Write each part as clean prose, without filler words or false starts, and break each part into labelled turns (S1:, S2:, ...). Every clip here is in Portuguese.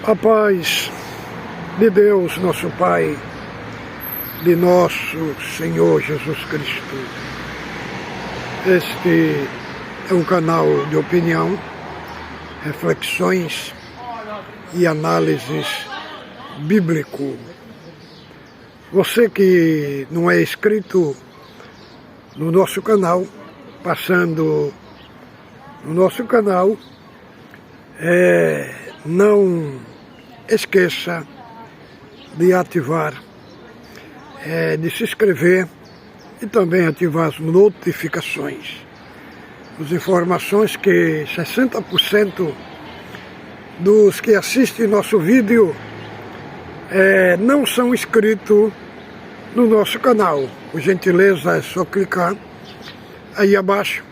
S1: A paz de Deus, nosso Pai, de nosso Senhor Jesus Cristo. Este é um canal de opinião, reflexões e análises bíblico. Você que não é inscrito no nosso canal, passando no nosso canal, não esqueça de ativar, de se inscrever e também ativar as notificações. As informações que 60% dos que assistem nosso vídeo não são inscritos no nosso canal. Por gentileza, é só clicar aí abaixo,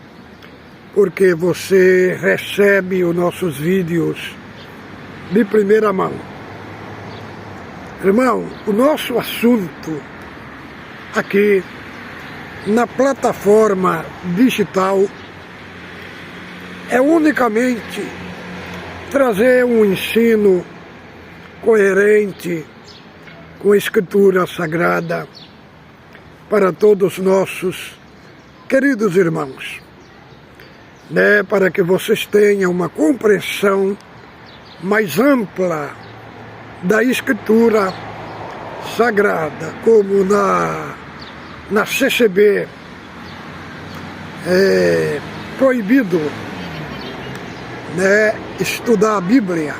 S1: porque você recebe os nossos vídeos de primeira mão. Irmão, o nosso assunto aqui na plataforma digital é unicamente trazer um ensino coerente com a Escritura Sagrada para todos os nossos queridos irmãos, para que vocês tenham uma compreensão mais ampla da Escritura Sagrada, como na CCB é proibido estudar a Bíblia,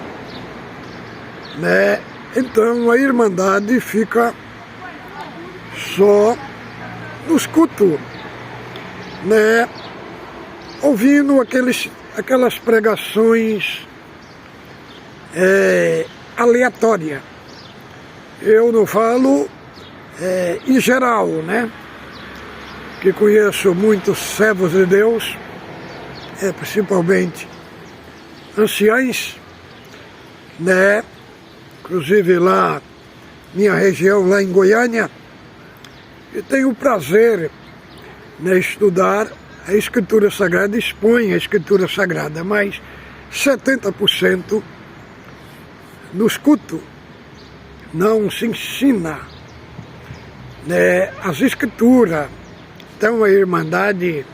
S1: então a Irmandade fica só nos cultos, ouvindo aquelas pregações aleatórias. Eu não falo em geral, que conheço muitos servos de Deus, principalmente anciães, inclusive lá, minha região, lá em Goiânia, eu tenho o prazer de estudar a Escritura Sagrada, expõe a Escritura Sagrada, mas 70% nos cultos não se ensina as Escrituras. Então a Irmandade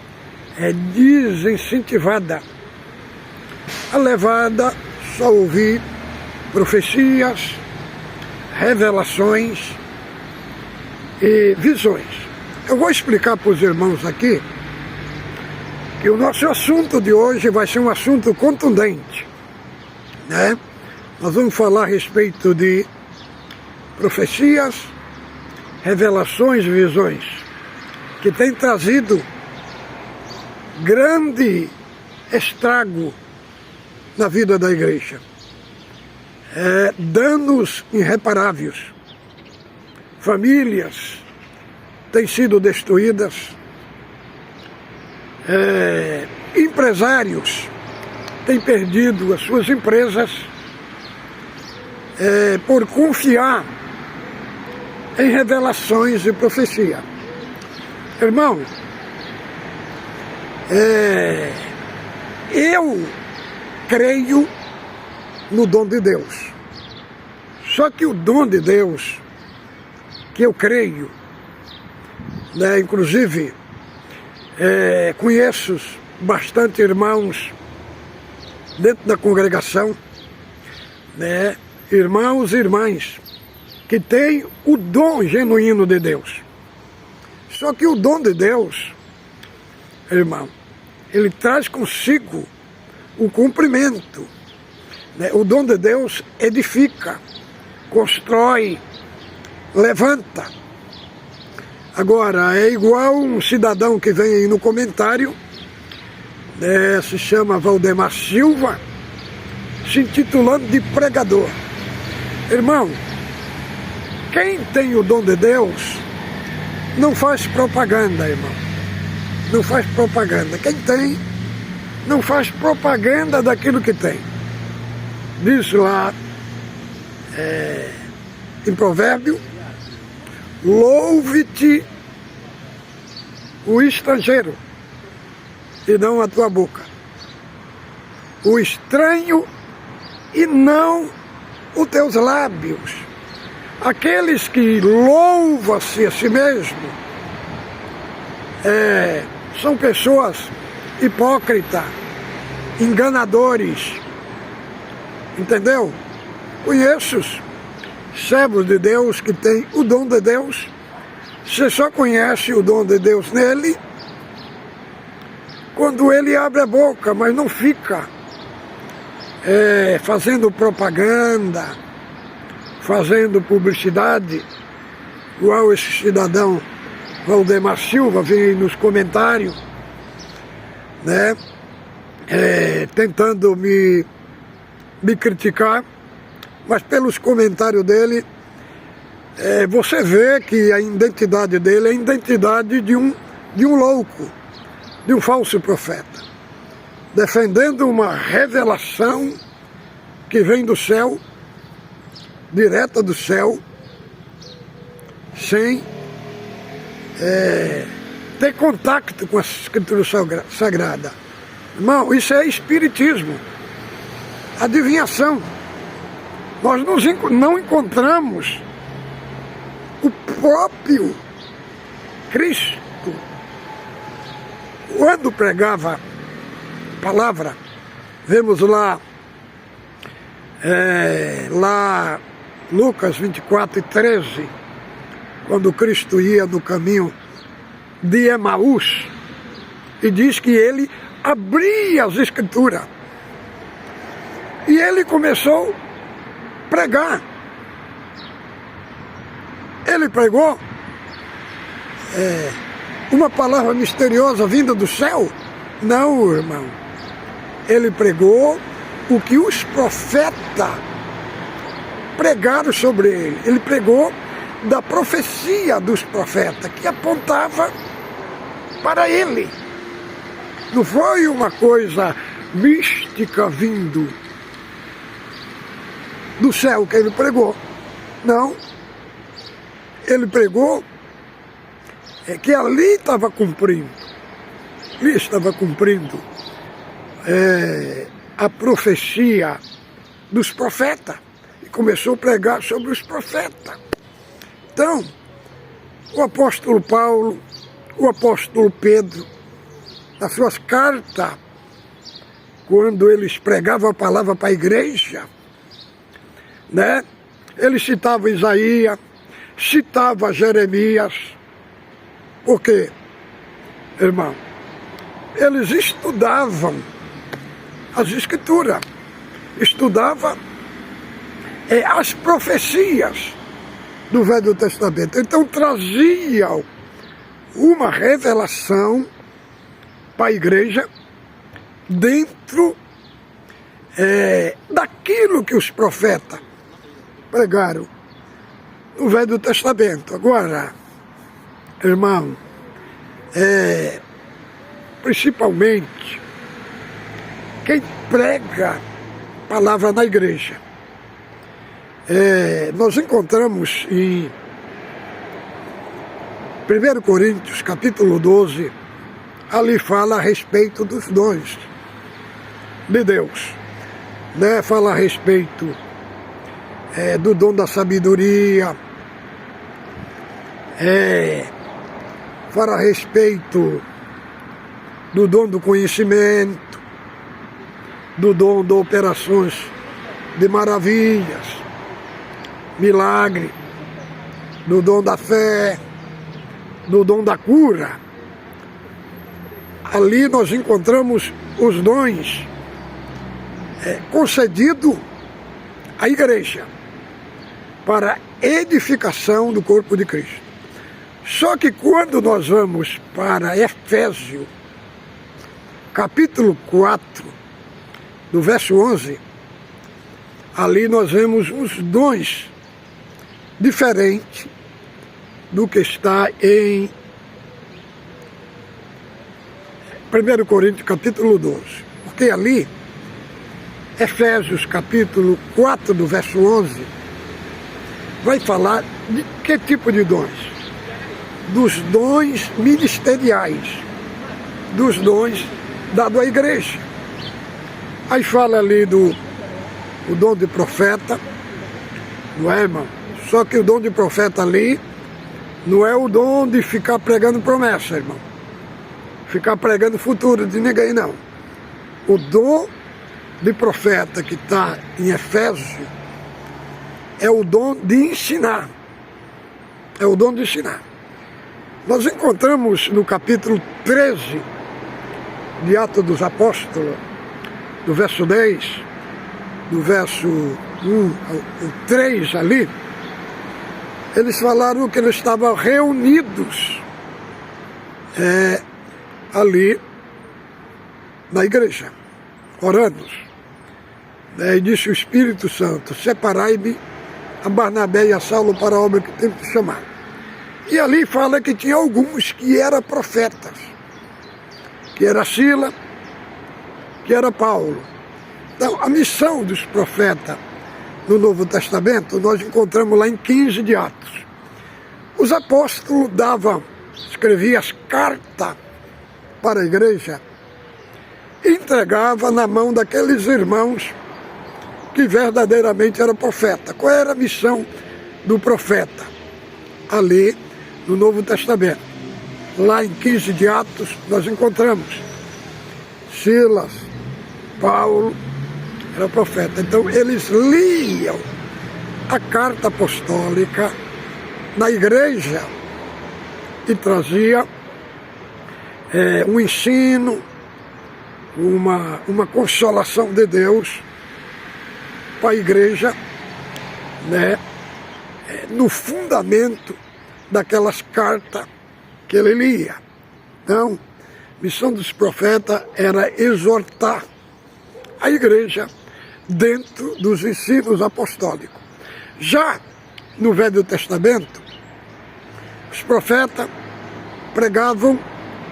S1: é desincentivada, a levada só a ouvir profecias, revelações e visões. Eu vou explicar para os irmãos aqui que o nosso assunto de hoje vai ser um assunto contundente, Nós vamos falar a respeito de profecias, revelações e visões que tem trazido grande estrago na vida da igreja, danos irreparáveis, famílias têm sido destruídas, empresários têm perdido as suas empresas por confiar em revelações e profecia. Irmão, eu creio no dom de Deus. Só que o dom de Deus que eu creio, inclusive conheço bastante irmãos dentro da congregação, irmãos e irmãs que têm o dom genuíno de Deus. Só que o dom de Deus, irmão, ele traz consigo o cumprimento. O dom de Deus edifica, constrói, levanta. Agora, é igual um cidadão que vem aí no comentário, se chama Valdemar Silva, se intitulando de pregador. Irmão, quem tem o dom de Deus não faz propaganda, irmão. Não faz propaganda. Quem tem, não faz propaganda daquilo que tem. Diz lá em Provérbio: louve-te o estrangeiro e não a tua boca, o estranho e não os teus lábios. Aqueles que louvam-se a si mesmo são pessoas hipócritas, enganadores, entendeu? Conheço servos de Deus que têm o dom de Deus. Você só conhece o dom de Deus nele quando ele abre a boca, mas não fica fazendo propaganda, fazendo publicidade, igual esse cidadão Valdemar Silva vem aí nos comentários, né? Tentando me criticar, mas pelos comentários dele, você vê que a identidade dele é a identidade de um louco, de um falso profeta, defendendo uma revelação que vem do céu, direta do céu, sem ter contato com a Escritura Sagrada. Irmão, isso é espiritismo, adivinhação. Nós não encontramos o próprio Cristo quando pregava a palavra. Vemos lá Lucas 24:13, quando Cristo ia no caminho de Emaús, e diz que ele abria as Escrituras e ele começou a pregar. Ele pregou uma palavra misteriosa vinda do céu? Não, irmão. Ele pregou o que os profetas pregaram sobre ele. Ele pregou da profecia dos profetas, que apontava para ele. Não foi uma coisa mística vindo do céu que ele pregou. Não. Ele pregou que ali estava cumprindo. Ali estava cumprindo a profecia dos profetas. E começou a pregar sobre os profetas. Então, o apóstolo Paulo, o apóstolo Pedro, nas suas cartas, quando eles pregavam a palavra para a igreja, né? Eles citavam Isaías, citavam Jeremias. Por quê, irmão? Eles estudavam as Escrituras, estudavam as profecias do Velho Testamento. Então traziam uma revelação para a igreja dentro daquilo que os profetas pregaram no Velho Testamento. Agora, irmão, principalmente quem prega palavra na igreja, nós encontramos em 1 Coríntios capítulo 12, ali fala a respeito dos dons de Deus, né? Fala a respeito do dom da sabedoria, fala a respeito do dom do conhecimento, do dom de operações de maravilhas, milagre, do dom da fé, do dom da cura. Ali nós encontramos os dons concedidos à igreja para edificação do corpo de Cristo. Só que quando nós vamos para Efésios, capítulo 4, do verso 11, ali nós vemos uns dons diferentes do que está em 1 Coríntios capítulo 12. Porque ali, Efésios capítulo 4, do verso 11, vai falar de que tipo de dons? Dos dons ministeriais, dos dons dados à igreja. Aí fala ali do dom de profeta, não é, irmão? Só que o dom de profeta ali não é o dom de ficar pregando promessa, irmão. Ficar pregando futuro de ninguém, não. O dom de profeta que está em Efésios é o dom de ensinar. É o dom de ensinar. Nós encontramos no capítulo 13 de Atos dos Apóstolos, do verso 10, do verso 1 ao 3 ali, eles falaram que eles estavam reunidos ali na igreja, orando. E disse o Espírito Santo: separai-me a Barnabé e a Saulo para a obra que tem que chamar. E ali fala que tinha alguns que eram profetas, que era Sila, que era Paulo. Então, a missão dos profetas no Novo Testamento, nós encontramos lá em 15 de Atos. Os apóstolos escreviam as cartas para a igreja, e entregavam na mão daqueles irmãos que verdadeiramente eram profetas. Qual era a missão do profeta? Ali no Novo Testamento. Lá em 15 de Atos, nós encontramos Silas, Paulo, era profeta. Então eles liam a carta apostólica na igreja e trazia um ensino, uma consolação de Deus para a igreja, né, no fundamento daquelas cartas que ele lia. Então, a missão dos profetas era exortar a igreja dentro dos ensinos apostólicos. Já no Velho Testamento, os profetas pregavam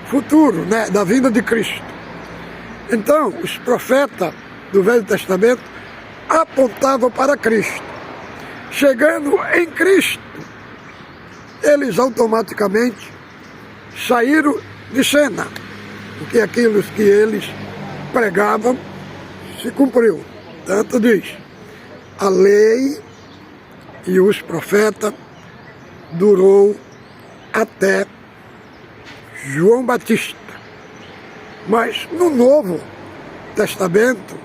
S1: futuro, né, da vinda de Cristo. Então, os profetas do Velho Testamento apontavam para Cristo. Chegando em Cristo, eles automaticamente saíram de cena, porque aquilo que eles pregavam se cumpriu. Tanto diz, a lei e os profetas durou até João Batista. Mas no Novo Testamento,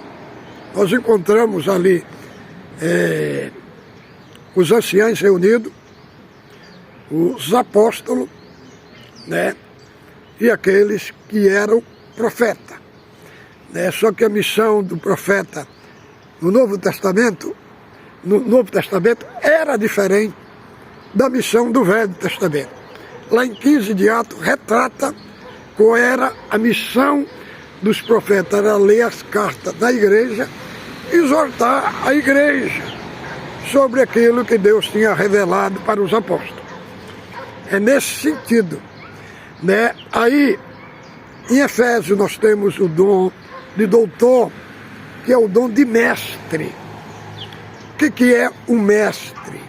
S1: nós encontramos ali os anciãos reunidos, os apóstolos, né, e aqueles que eram profetas. Só que a missão do profeta no Novo Testamento era diferente da missão do Velho Testamento. Lá em 15 de Atos retrata qual era a missão dos profetas, era ler as cartas da igreja, exortar a igreja sobre aquilo que Deus tinha revelado para os apóstolos. É nesse sentido, né? Aí, em Efésios, nós temos o dom de doutor, que é o dom de mestre. O que é um mestre?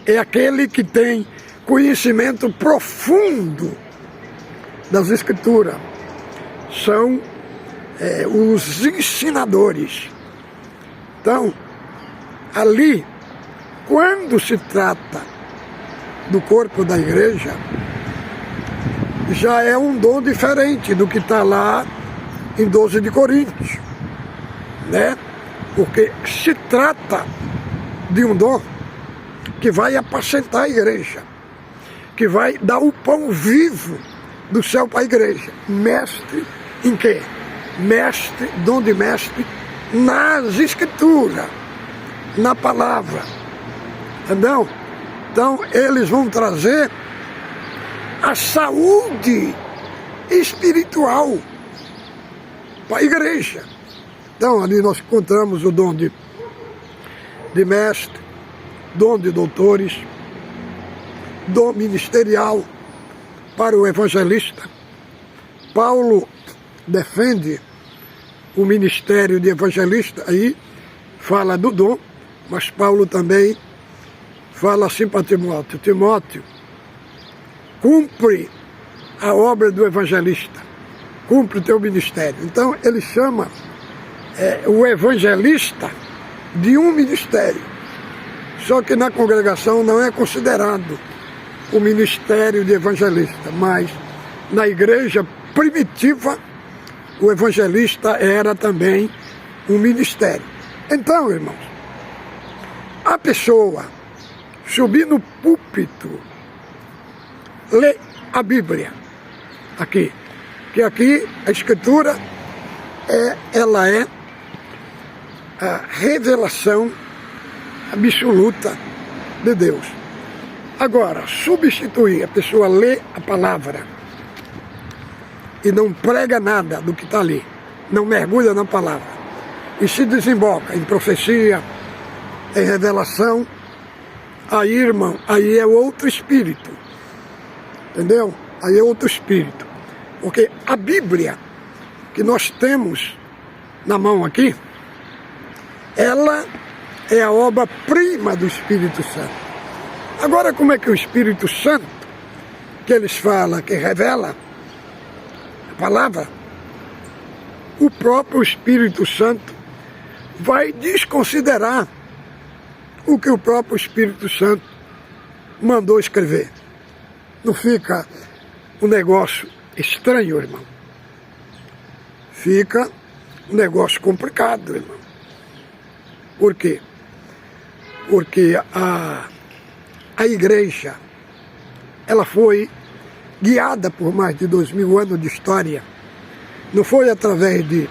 S1: É aquele que tem conhecimento profundo das Escrituras. São os ensinadores. Então, ali, quando se trata do corpo da igreja, já é um dom diferente do que está lá em 12 de Coríntios, né? Porque se trata de um dom que vai apacentar a igreja, que vai dar o pão vivo do céu para a igreja. Mestre em quê? Mestre, dom de mestre nas Escrituras, na palavra. Entendeu? Então, eles vão trazer a saúde espiritual para a igreja. Então, ali nós encontramos o dom de mestre, dom de doutores, dom ministerial para o evangelista. Paulo defende o ministério de evangelista, aí fala do dom, mas Paulo também fala assim para Timóteo: Timóteo, cumpre a obra do evangelista, cumpre o teu ministério. Então ele chama o evangelista de um ministério. Só que na congregação não é considerado o ministério de evangelista, mas na igreja primitiva o evangelista era também um ministério. Então, irmãos, a pessoa subir no púlpito, ler a Bíblia, aqui, que aqui a Escritura ela é a revelação absoluta de Deus. Agora, substituir a pessoa ler a palavra e não prega nada do que está ali, não mergulha na palavra, e se desemboca em profecia, em revelação, aí, irmão, aí é outro espírito, entendeu? Aí é outro espírito, porque a Bíblia que nós temos na mão aqui, ela é a obra-prima do Espírito Santo. Agora, como é que o Espírito Santo, que eles falam, que revela a palavra, o próprio Espírito Santo vai desconsiderar o que o próprio Espírito Santo mandou escrever? Não fica um negócio estranho, irmão? Fica um negócio complicado, irmão. Por quê? Porque a igreja, ela foi guiada por mais de 2000 anos de história. Não foi através de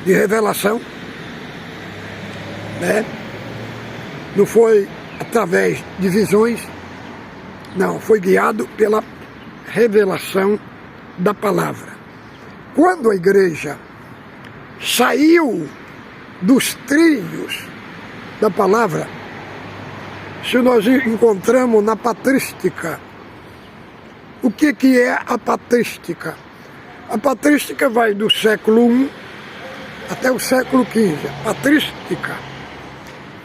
S1: revelação, né? Não foi através de visões, não, foi guiado pela revelação da palavra. Quando a igreja saiu dos trilhos da palavra, se nós encontramos na patrística, o que é a patrística? A patrística vai do século I até o século XV. A patrística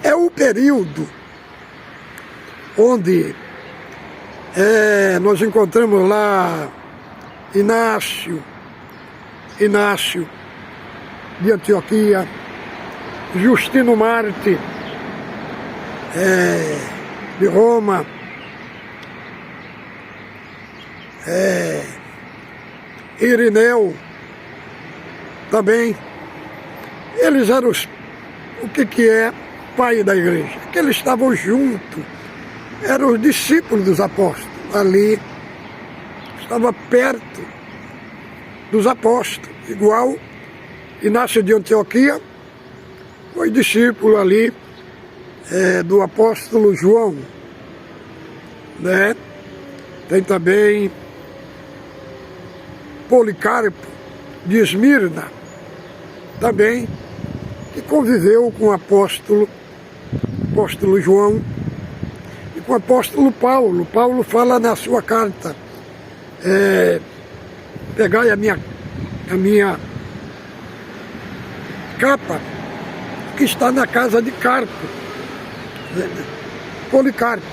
S1: é o período onde nós encontramos lá Inácio de Antioquia, Justino Marte de Roma, Irineu também. Eles eram o que é pai da igreja, que eles estavam juntos, eram os discípulos dos apóstolos, ali estava perto dos apóstolos, igual Inácio de Antioquia foi discípulo ali do apóstolo João, né? Tem também Policarpo de Esmirna, também, que conviveu com o apóstolo João e com o apóstolo Paulo. Paulo fala na sua carta, pegai a minha capa, que está na casa de Carpo, Policarpo.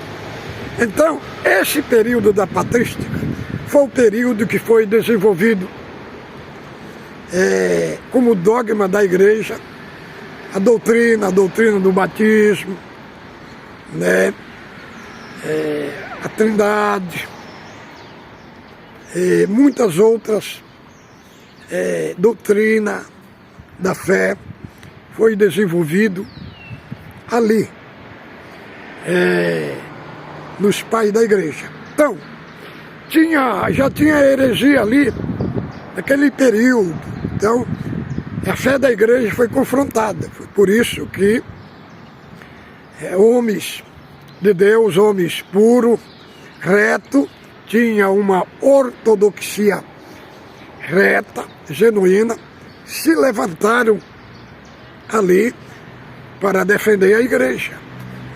S1: Então, esse período da patrística foi o período que foi desenvolvido como dogma da igreja, a doutrina do batismo, né? A Trindade, muitas outras doutrina da fé foi desenvolvido ali, nos pais da igreja. Então, já tinha heresia ali, naquele período. Então, a fé da igreja foi confrontada. Foi por isso que homens de Deus, homens puros, reto, tinha uma ortodoxia reta, genuína, se levantaram ali para defender a igreja.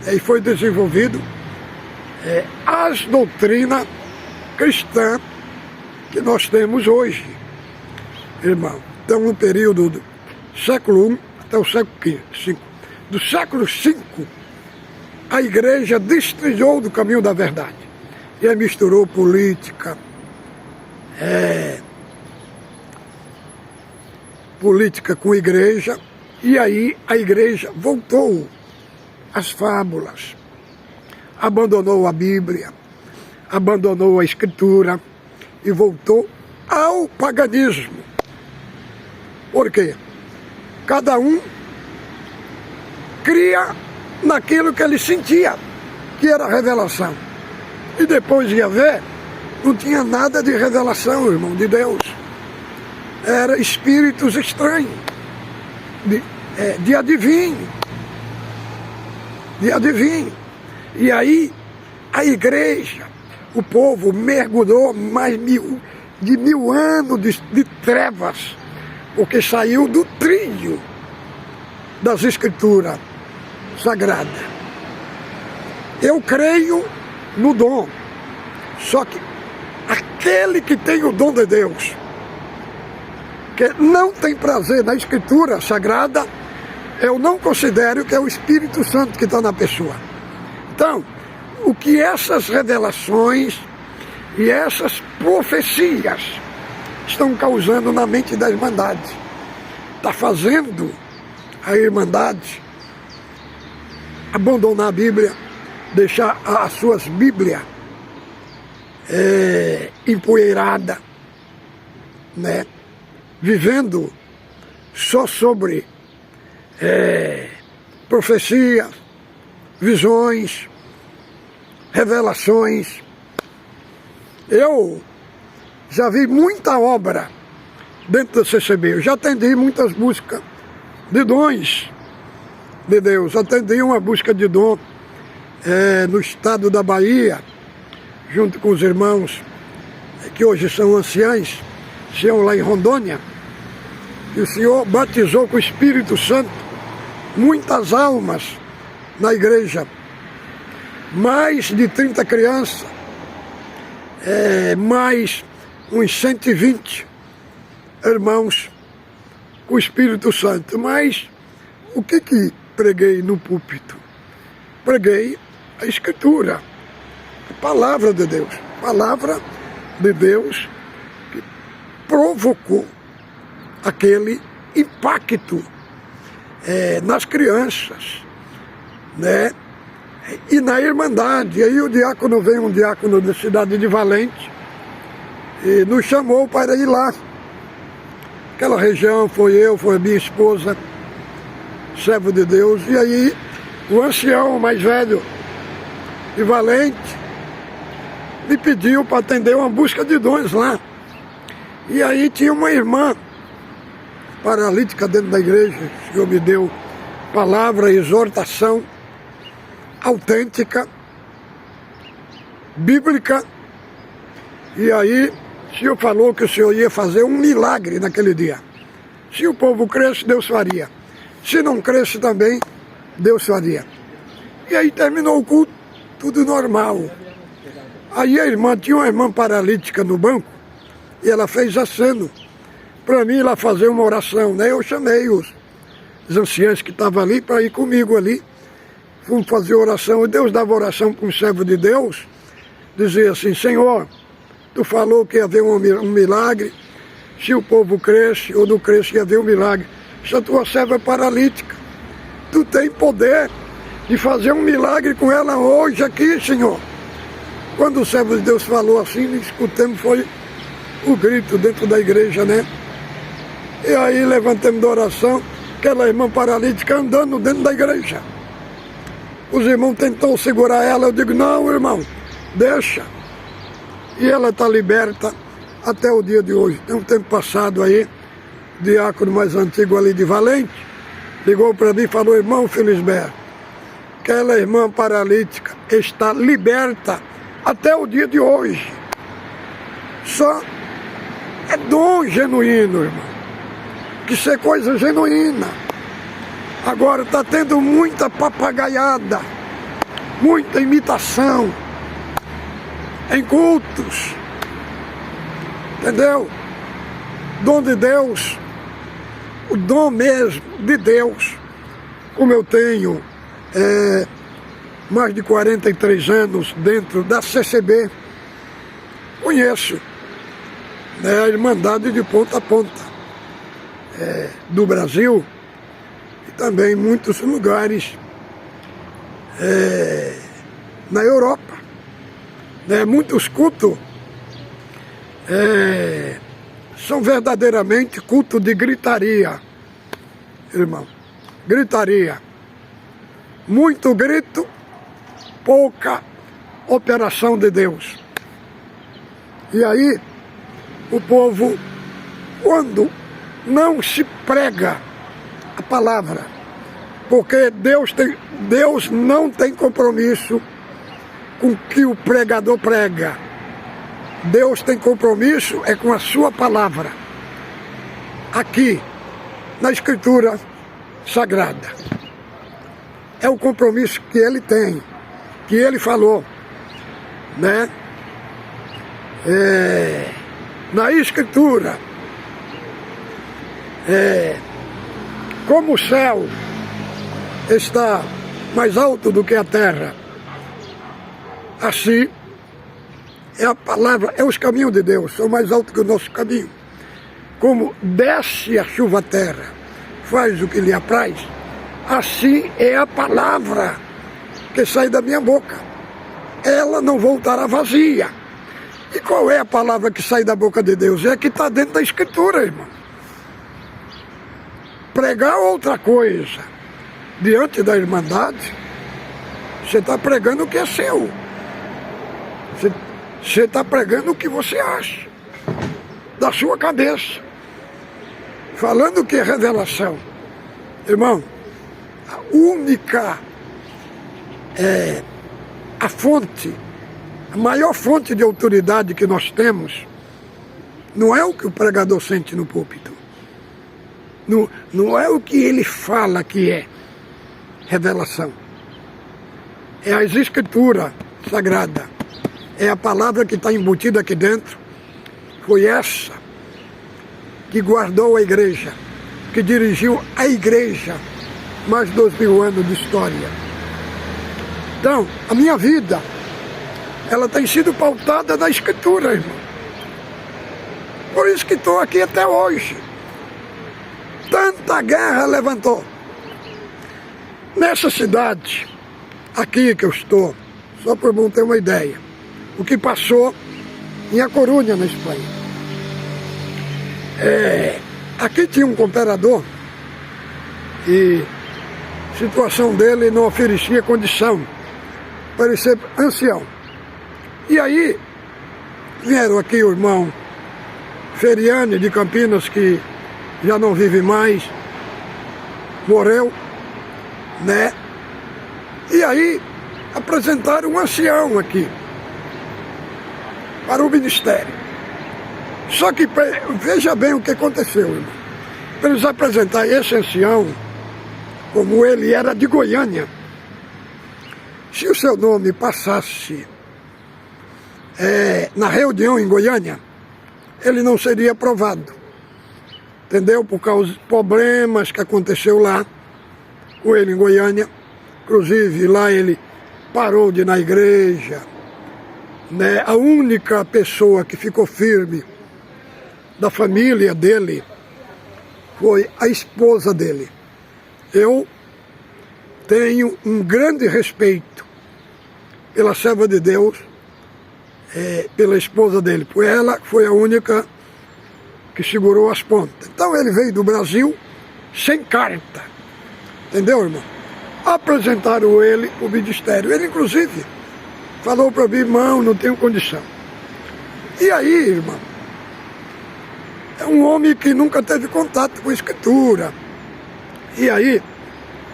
S1: E foi desenvolvido as doutrinas cristãs que nós temos hoje, irmão. Então, no período do século I até o século V, do século V, a igreja destrilhou do caminho da verdade. E aí misturou política, política com igreja, e aí a igreja voltou às fábulas, abandonou a Bíblia, abandonou a Escritura e voltou ao paganismo. Por quê? Cada um cria naquilo que ele sentia, que era revelação. E depois ia ver, não tinha nada de revelação, irmão, de Deus. Era espíritos estranhos, de adivinho. De adivinho. E aí, a igreja, o povo mergulhou mais de 1000 anos de trevas, porque saiu do trilho das escrituras sagradas. Eu creio no dom, só que aquele que tem o dom de Deus, que não tem prazer na escritura sagrada, eu não considero que é o Espírito Santo que está na pessoa. Então, o que essas revelações e essas profecias estão causando na mente da Irmandade? Está fazendo a Irmandade abandonar a Bíblia, deixar as suas Bíblias empoeiradas, né? Vivendo só sobre profecias, visões, revelações. Eu já vi muita obra dentro do CCB, eu já atendi muitas buscas de dons de Deus, atendi uma busca de dom no estado da Bahia, junto com os irmãos que hoje são anciãos, estão lá em Rondônia, e o Senhor batizou com o Espírito Santo muitas almas na igreja, mais de 30 crianças, mais uns 120 irmãos com o Espírito Santo. Mas o que preguei no púlpito? Preguei a Escritura, a palavra de Deus, que provocou aquele impacto nas crianças, né? E na Irmandade. E aí o diácono veio, um diácono da cidade de Valente, e nos chamou para ir lá. Aquela região, foi a minha esposa, servo de Deus, e aí o ancião mais velho de Valente me pediu para atender uma busca de dons lá. E aí tinha uma irmã paralítica dentro da igreja. O Senhor me deu palavra, exortação autêntica, bíblica. E aí o Senhor falou que o Senhor ia fazer um milagre naquele dia. Se o povo cresce, Deus faria. Se não cresce também, Deus faria. E aí terminou o culto, tudo normal. Aí tinha uma irmã paralítica no banco, e ela fez aceno para mim ir lá fazer uma oração, né? Eu chamei os anciãos que estavam ali para ir comigo ali. Fomos fazer oração, e Deus dava oração para um servo de Deus, dizia assim: Senhor, tu falou que ia haver um milagre, se o povo cresce ou não cresce, ia haver um milagre. Essa tua serva é paralítica, tu tem poder de fazer um milagre com ela hoje aqui, Senhor. Quando o servo de Deus falou assim, escutamos, foi o grito dentro da igreja, né? E aí levantamos da oração, aquela irmã paralítica andando dentro da igreja. Os irmãos tentam segurar ela, eu digo: não, irmão, deixa. E ela está liberta até o dia de hoje. Tem um tempo passado aí, o diácono mais antigo ali de Valente ligou para mim e falou: irmão Felisberto, aquela irmã paralítica está liberta até o dia de hoje. Só é dom genuíno, irmão, que isso é coisa genuína. Agora está tendo muita papagaiada, muita imitação em cultos, entendeu? Dom de Deus, o dom mesmo de Deus, como eu tenho mais de 43 anos dentro da CCB, conheço, né, a Irmandade de ponta a ponta do Brasil, e também em muitos lugares na Europa, né? Muitos cultos são verdadeiramente culto de gritaria, irmão. Gritaria. Muito grito, pouca operação de Deus. E aí, o povo, quando não se prega a palavra, porque Deus não tem compromisso com o que o pregador prega. Deus tem compromisso com a sua palavra. Aqui, na Escritura Sagrada. É o compromisso que ele tem, que ele falou, né? Na Escritura, como o céu está mais alto do que a terra, assim é a palavra, os caminhos de Deus, são mais altos que o nosso caminho. Como desce a chuva à terra, faz o que lhe apraz, assim é a palavra que sai da minha boca. Ela não voltará vazia. E qual é a palavra que sai da boca de Deus? É a que está dentro da Escritura, irmão. Pregar outra coisa diante da Irmandade, você está pregando o que é seu. Você está pregando o que você acha, da sua cabeça. Falando o que é revelação. Irmão, a única, a fonte, a maior fonte de autoridade que nós temos, não é o que o pregador sente no púlpito. Não é o que ele fala que é revelação. É as Escrituras Sagradas. É a palavra que está embutida aqui dentro. Foi essa que guardou a igreja, que dirigiu a igreja mais de 2000 anos de história. Então, a minha vida, ela tem sido pautada na Escritura, irmão. Por isso que estou aqui até hoje. Tanta guerra levantou. Nessa cidade, aqui que eu estou, só para eu ter uma ideia, o que passou em A Corunha, na Espanha. Aqui tinha um cooperador e a situação dele não oferecia condição para ele ser ancião. E aí vieram aqui o irmão Feriane de Campinas, que já não vive mais, morreu, né? E aí apresentaram um ancião aqui para o ministério. Só que veja bem o que aconteceu, irmão. Para eles apresentarem esse ancião, como ele era de Goiânia, se o seu nome passasse na reunião em Goiânia, ele não seria aprovado. Entendeu? Por causa dos problemas que aconteceu lá com ele em Goiânia. Inclusive lá ele parou de ir na igreja, né? A única pessoa que ficou firme da família dele foi a esposa dele. Eu tenho um grande respeito pela serva de Deus, pela esposa dele, porque ela foi a única que segurou as pontas. Então ele veio do Brasil sem carta, entendeu, irmão? Apresentaram ele para o ministério. Ele, inclusive, falou para mim: irmão, não tenho condição. E aí, irmão, é um homem que nunca teve contato com a Escritura. E aí,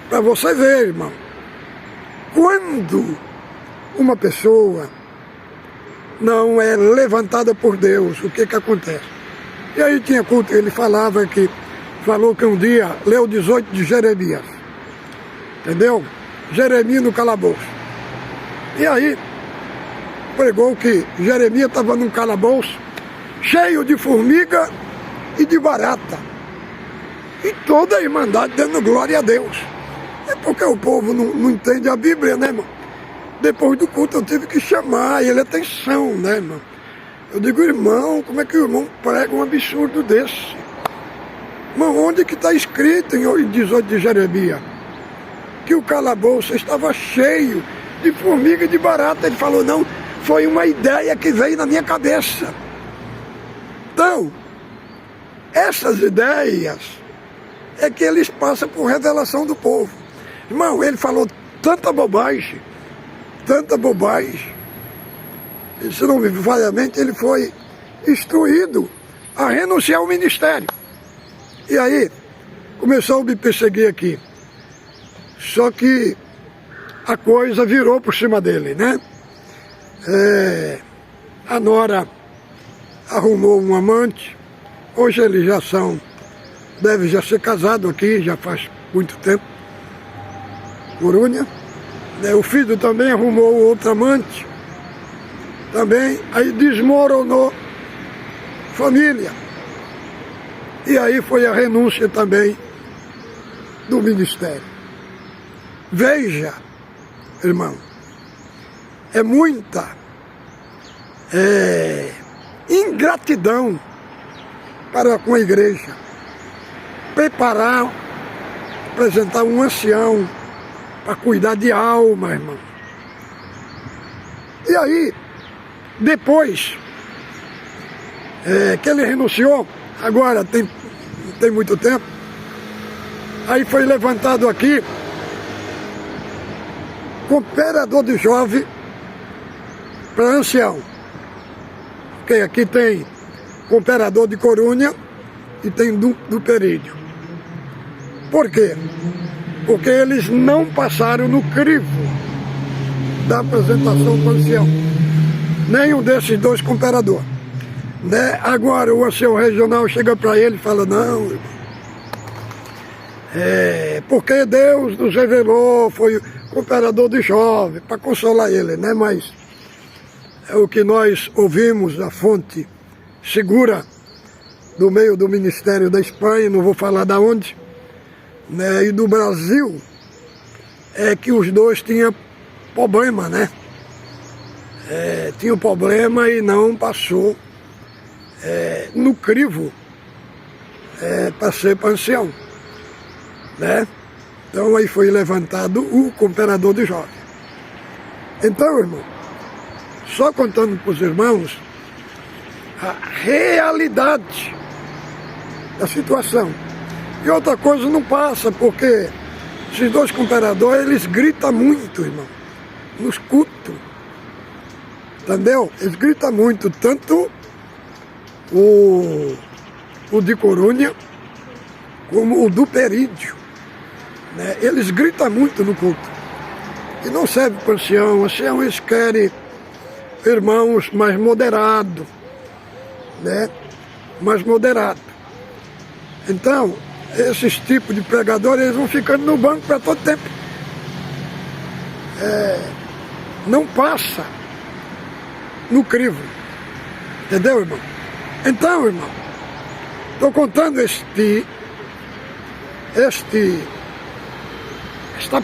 S1: para você ver, irmão, quando uma pessoa não é levantada por Deus, o que acontece? E aí tinha culto, ele falou que um dia leu 18 de Jeremias, entendeu? Jeremias no calabouço. E aí pregou que Jeremias estava num calabouço cheio de formiga e de barata. E toda a irmandade dando glória a Deus. É porque o povo não entende a Bíblia, né, irmão? Depois do culto eu tive que chamar ele atenção, né, irmão? Eu digo: irmão, como é que o irmão prega um absurdo desse? Irmão, onde que está escrito em 18 de Jeremias que o calabouço estava cheio de formiga e de barata. Ele falou, não, foi uma ideia que veio na minha cabeça. Então, essas ideias é que eles passam por revelação do povo. Irmão, ele falou tanta bobagem, e se não me falhamente, ele foi instruído a renunciar ao ministério. E aí, começou a me perseguir aqui. Só que a coisa virou por cima dele, né? A nora arrumou um amante. Hoje eles deve já ser casado aqui, já faz muito tempo. Corunha. O filho também arrumou outro amante. Também, aí desmoronou família. E aí foi a renúncia também do ministério. Veja, irmão, é muita ingratidão para com a igreja. Preparar, apresentar um ancião para cuidar de alma, irmão. E aí, depois que ele renunciou, agora tem muito tempo, aí foi levantado aqui cooperador de jovem para ancião. Porque aqui tem cooperador de Corunha e tem do Perídio. Por quê? Porque eles não passaram no crivo da apresentação para o ancião. Nenhum desses dois cooperadores. Né? Agora o ancião regional chega para ele e fala, não, irmão, porque Deus nos revelou, foi cooperador de jovem, para consolar ele, né? Mas é o que nós ouvimos da fonte segura do meio do Ministério da Espanha, não vou falar da onde, né? E do Brasil, é que os dois tinham problema, né? Tinha um problema e não passou no crivo para ser ancião, né? Então aí foi levantado o cooperador de jovem. Então, irmão, só contando para os irmãos a realidade da situação. E outra coisa não passa, porque esses dois cooperadores, eles gritam muito, irmão, nos cultos. Entendeu? Eles gritam muito, tanto o de Corunha como o do Perídio. Né? Eles gritam muito no culto. E não serve para o ancião. O ancião, eles querem irmãos mais moderados, né? Mais moderados. Então, esses tipos de pregadores, eles vão ficando no banco para todo tempo. Não passa no crivo. Entendeu, irmão? Então, irmão, estou contando esta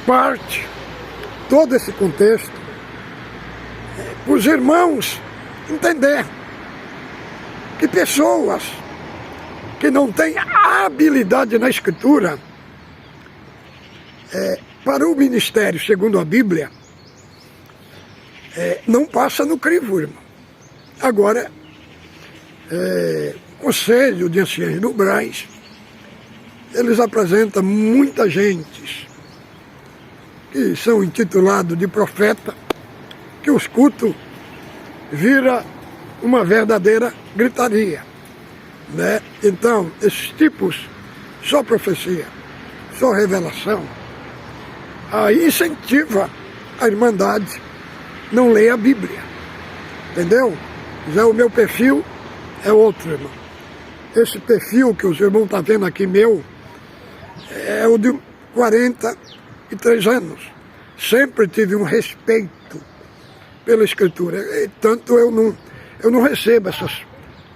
S1: parte, todo esse contexto, para os irmãos entender que pessoas que não têm habilidade na Escritura para o ministério, segundo a Bíblia, não passa no crivo, irmão. Agora, Conselho de Anciãos do Brás, eles apresentam muita gente que são intitulados de profeta, que os cultos vira uma verdadeira gritaria, né? Então, esses tipos, só profecia, só revelação, aí incentiva a irmandade, não lê a Bíblia, entendeu? Já o meu perfil é outro, irmão. Esse perfil que os irmãos estão vendo aqui meu, é o de 43 anos. Sempre tive um respeito pela Escritura. E tanto eu não recebo essas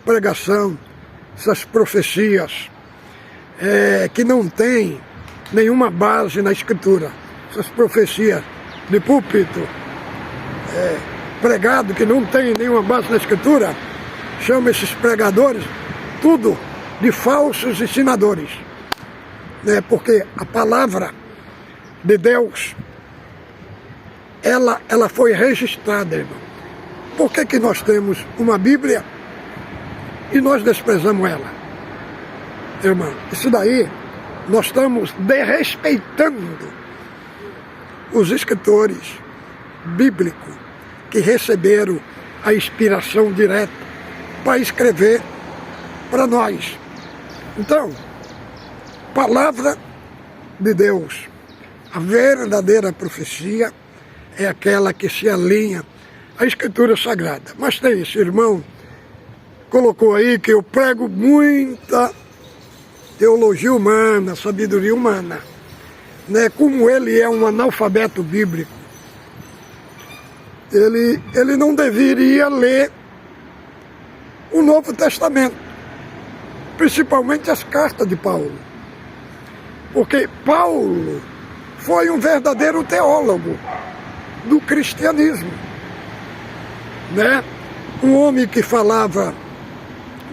S1: pregações, essas profecias que não tem nenhuma base na Escritura. Essas profecias de púlpito pregado que não tem nenhuma base na Escritura, chama esses pregadores tudo de falsos ensinadores. Porque a palavra de Deus ela foi registrada, irmão. Por que nós temos uma Bíblia e nós desprezamos ela? Irmão, isso daí nós estamos desrespeitando os escritores bíblicos que receberam a inspiração direta para escrever para nós. Então, palavra de Deus, a verdadeira profecia é aquela que se alinha à Escritura Sagrada. Mas tem esse irmão, colocou aí que eu prego muita teologia humana, sabedoria humana. Né? Como ele é um analfabeto bíblico, ele não deveria ler o Novo Testamento, principalmente as cartas de Paulo. Porque Paulo foi um verdadeiro teólogo do cristianismo, né? Um homem que falava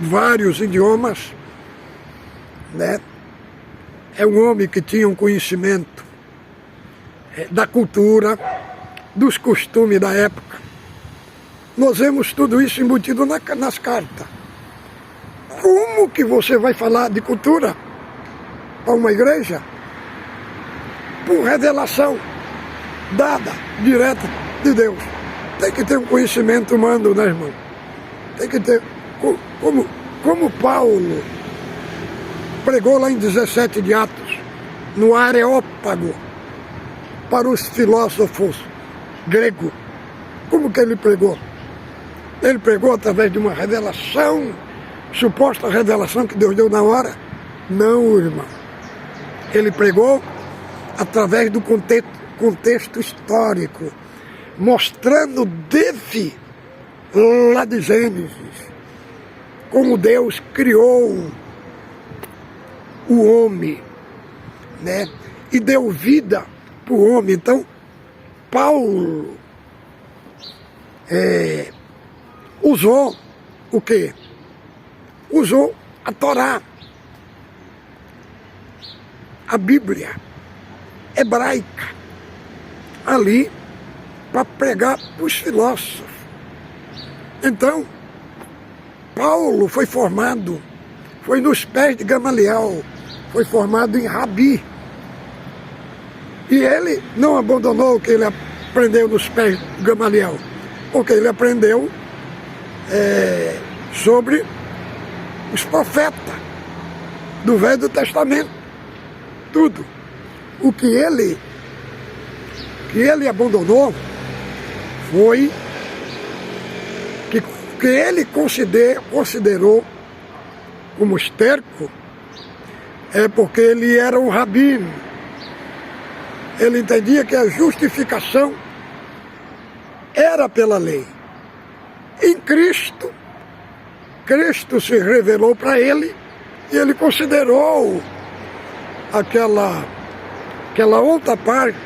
S1: vários idiomas, né? É um homem que tinha um conhecimento da cultura, dos costumes da época. Nós vemos tudo isso embutido nas cartas. Como que você vai falar de cultura para uma igreja? Por revelação dada, direta de Deus. Tem que ter um conhecimento humano, né, irmão? Tem que ter. Como Paulo pregou lá em 17 de Atos, no Areópago, para os filósofos gregos. Como que ele pregou? Ele pregou através de uma revelação, suposta revelação que Deus deu na hora? Não, irmão. Ele pregou através do contexto histórico, mostrando desde lá de Gênesis como Deus criou o homem, né? E deu vida para o homem. Então, Paulo usou o quê? Usou a Torá, a Bíblia hebraica, ali para pregar para os filósofos. Então, Paulo foi nos pés de Gamaliel, foi formado em Rabi. E ele não abandonou o que ele aprendeu nos pés de Gamaliel, porque ele aprendeu sobre os profetas do Velho Testamento. Tudo. O que ele abandonou foi que ele considerou como esterco, porque ele era um rabino. Ele entendia que a justificação era pela lei. Em Cristo se revelou para ele e ele considerou aquela outra parte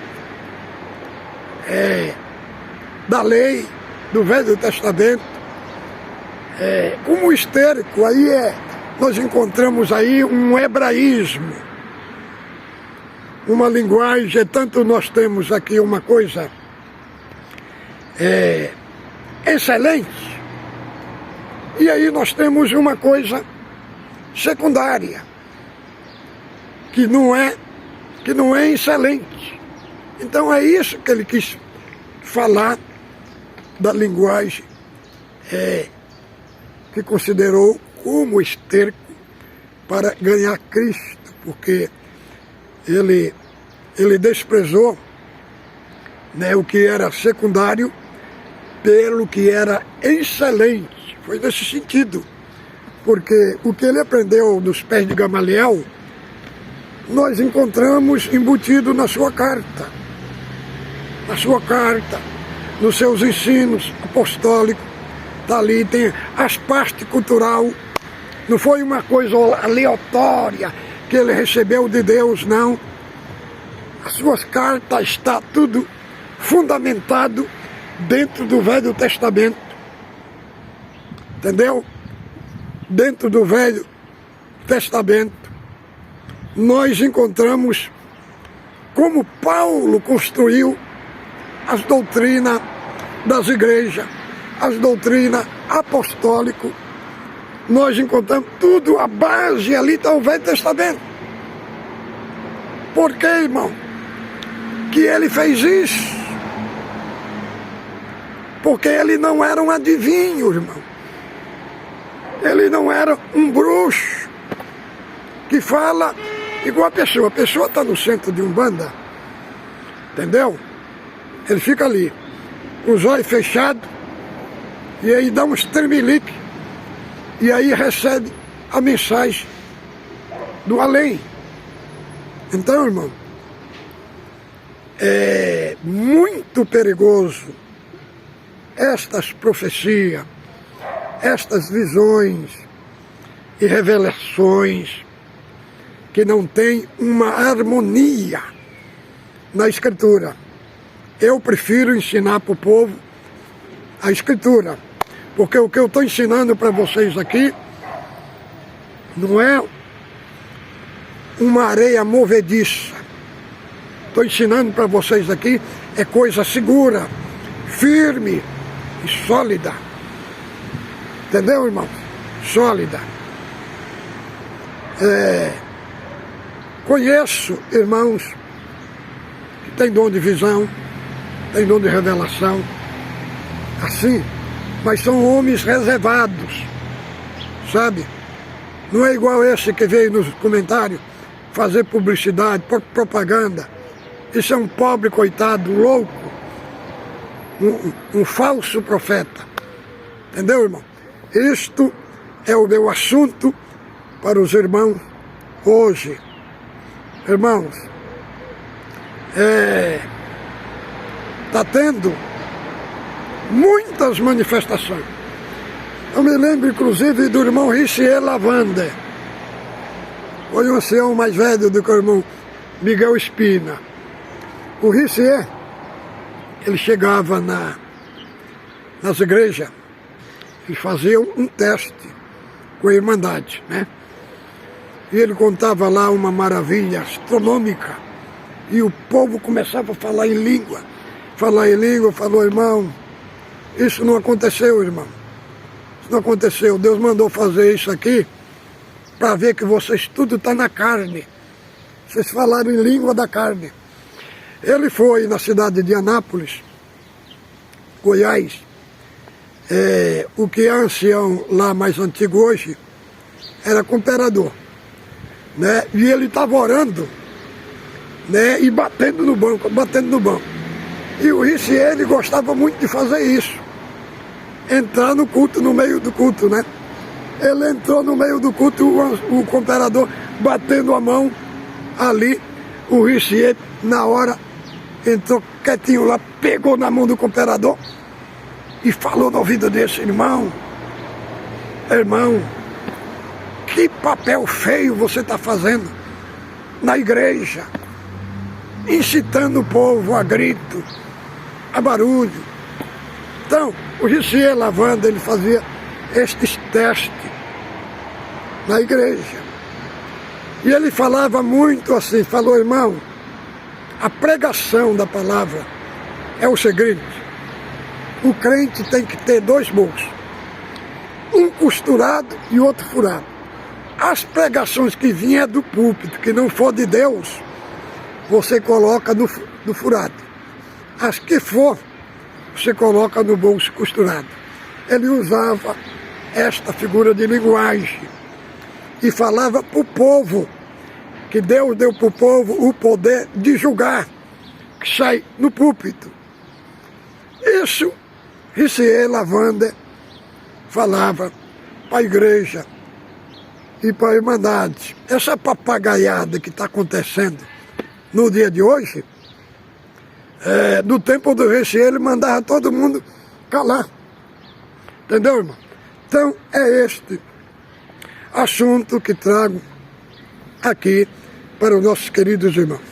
S1: da lei do Velho Testamento como esterco. Aí nós encontramos aí um hebraísmo, uma linguagem. Tanto nós temos aqui uma coisa excelente, e aí nós temos uma coisa secundária, que não é excelente. Então é isso que ele quis falar da linguagem que considerou como esterco para ganhar Cristo, porque ele desprezou, né, o que era secundário pelo que era excelente. Foi nesse sentido, porque o que ele aprendeu nos pés de Gamaliel, nós encontramos embutido na sua carta, nos seus ensinos apostólicos. Está ali, tem as partes cultural. Não foi uma coisa aleatória que ele recebeu de Deus, não. As suas cartas está tudo fundamentado dentro do Velho Testamento. Entendeu? Dentro do Velho Testamento, nós encontramos como Paulo construiu as doutrinas das igrejas, as doutrinas apostólicas. Nós encontramos tudo, a base ali está o Velho Testamento. Por que, irmão? Que ele fez isso? Porque ele não era um adivinho, irmão. Ele não era um bruxo que fala igual a pessoa. A pessoa está no centro de Umbanda, entendeu? Ele fica ali, com os olhos fechados, e aí dá uns tremelique, e aí recebe a mensagem do além. Então, irmão, é muito perigoso estas profecias, estas visões e revelações que não têm uma harmonia na Escritura. Eu prefiro ensinar para o povo a Escritura, porque o que eu estou ensinando para vocês aqui não é uma areia movediça. Estou ensinando para vocês aqui é coisa segura, firme e sólida. Entendeu, irmão? Sólida. Conheço irmãos que têm dom de visão, têm dom de revelação, assim, mas são homens reservados, sabe? Não é igual esse que veio nos comentários fazer publicidade, propaganda. Isso é um pobre coitado, louco, um falso profeta. Entendeu, irmão? Isto é o meu assunto para os irmãos hoje. Irmãos, está tendo muitas manifestações. Eu me lembro, inclusive, do irmão Richier Lavander. Foi um ancião mais velho do que o irmão Miguel Espina. O Richier, ele chegava nas igrejas e fazia um teste com a Irmandade, né? E ele contava lá uma maravilha astronômica. E o povo começava a falar em língua. Falou, irmão, isso não aconteceu, irmão. Isso não aconteceu. Deus mandou fazer isso aqui para ver que vocês tudo está na carne. Vocês falaram em língua da carne. Ele foi na cidade de Anápolis, Goiás. O que é ancião lá mais antigo hoje era cooperador, né? E ele estava orando, né? E batendo no banco. E o Richier, ele gostava muito de fazer isso, entrar no culto, no meio do culto, né? Ele entrou no meio do culto, o cooperador batendo a mão ali. O Richier, na hora, entrou quietinho lá, pegou na mão do cooperador e falou no ouvido desse: irmão, que papel feio você está fazendo na igreja, incitando o povo a grito, a barulho. Então, o Richier Lavander, ele fazia estes testes na igreja. E ele falava muito assim, falou: irmão, a pregação da palavra é o seguinte: o crente tem que ter dois bolsos, um costurado e outro furado. As pregações que vinham do púlpito, que não for de Deus, você coloca no furado. As que for, você coloca no bolso costurado. Ele usava esta figura de linguagem e falava para o povo que Deus deu para o povo o poder de julgar, que sai no púlpito. Isso Richier Lavander falava para a igreja e para a Irmandade. Essa papagaiada que está acontecendo no dia de hoje, no tempo do Richier, ele mandava todo mundo calar. Entendeu, irmão? Então, é este assunto que trago aqui para os nossos queridos irmãos.